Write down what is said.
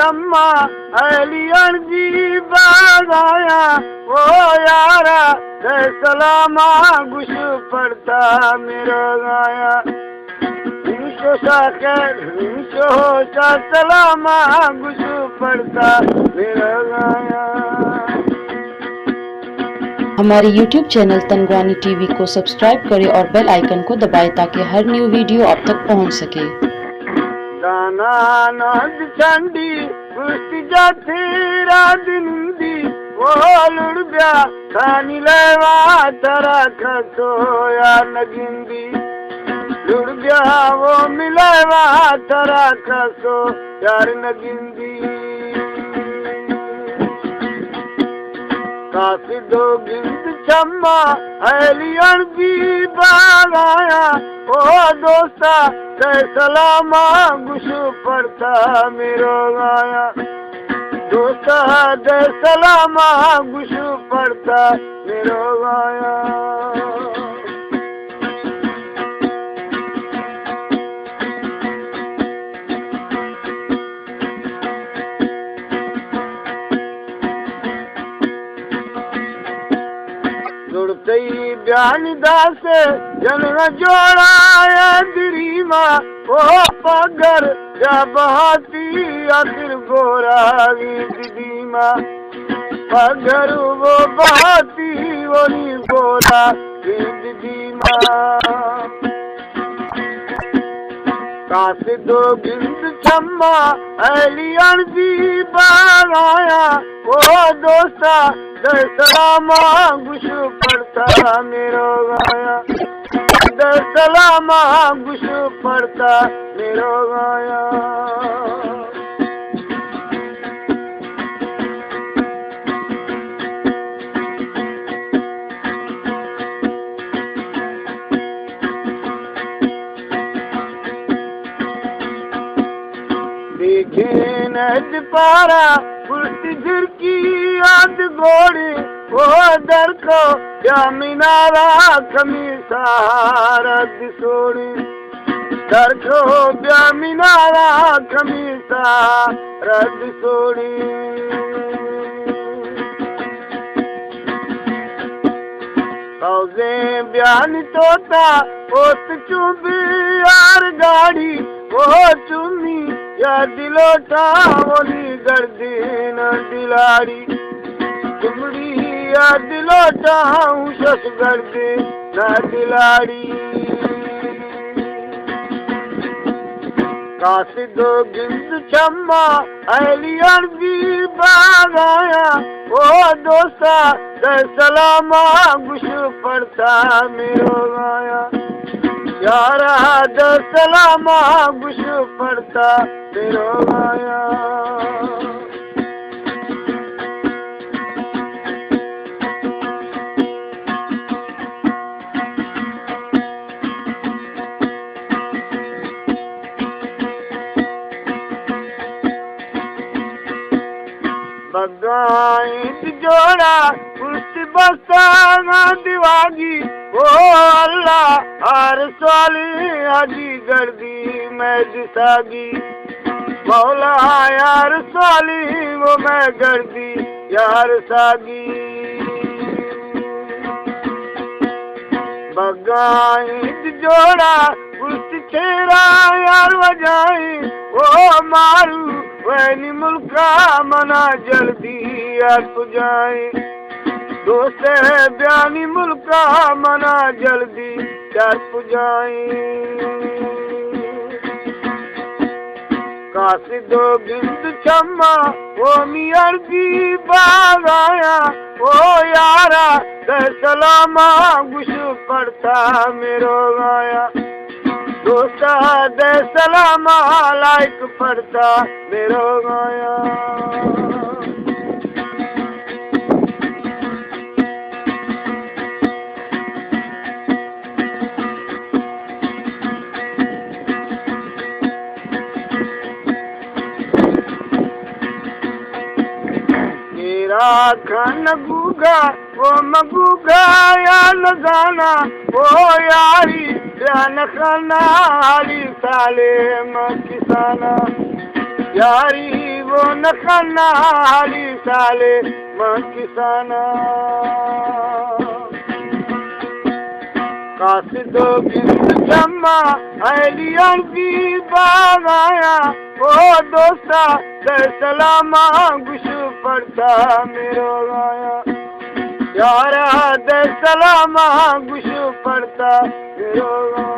चम्मा alien जी बाग आया ओ यारा सलामा गुश पड़ता मेरा गाया सलामा गुश पड़ता मेरा गाया। हमारे YouTube चैनल तनगवानी टीवी को सब्सक्राइब करें और बेल आइकन को दबाएं ताकि हर न्यू वीडियो आप तक पहुंच सके। दाना नद चंडी पुष्टि जाती रात निंदी वो लुड़ब्या खानी लेवा तरा खसो या नगिंदी लुड़ब्या वो मिलेवा तरा खसो यार नगिंदी काफी दो गिंद चम्मा अलियन जी बाग आया ओ दोस्ता सलामा गुश पड़ता मेरो गाया दोस्ता सलामा गुश पड़ता मेरो गाया। जुड़ते बयान दास जन जोड़ाया दिरीमा ओ पगर जा बहाती आखिर गोरा दीमा पगर वो बहाती वो नी गोरा दीमा कासे दो गिंद चम्मा अलियन जी बाग आया ओ दोस्ता सलामा गुश पड़ता मेरो गाया सलामा गुश पड़ता मेरो गाया। देखे नज पारा कुर्सी झुरकी याद घोड़ी वो दर को या मिनारा कमी सहारा दिसोड़ी दर को या मिनारा कमी सहारा दिसोड़ी कौजे बयान तोता ओत चुबी यार गाड़ी वो चुमी या दिलोटा बोली गर्दी न दिलाड़ी चुमड़ी या दिलोटा उशस गर्दी न दिलाड़ी काशी दो गिंद चम्मा अलियन जी बाग आया ओ दोस्ता सलामा गुश पड़ता मेरो गाया यारा सलामा गुश पड़ता मेरो गाया। बगाई जोड़ा कुर्सी बस्ता दिवागी ओ अल्लाह हर साली हाजी गर्दी मैं दिसागी मौला यार साली वो मैं गर्दी यार सागी बगाई जोड़ा कुर्सी छेरा यार वजाई ओ मारू वैनी मुल्का मना जल्दी यार पुजाई दोस्त बयानी मुल्का मना जल्दी यार पुजाई काशी दो गिंद चम्मा ओ मियार जी बाग आया ओ यारा सलामा गुश पड़ता मेरो गाया दोस्ता सलामा लाइक पड़ता मेरो गाया। खान गुगा ओ मगुगा या लगाना ओ यारी जान खाना आली साले मकिसाना यारी वो नखाना हाली साले मां किसाना कासिदो गिंद जम्मा अली अर्जी बागाया ओ दोस्ता दे सलामा गुश पड़ता मेरो गाया यारा दे सलामा गुश पड़ता मेरो गाया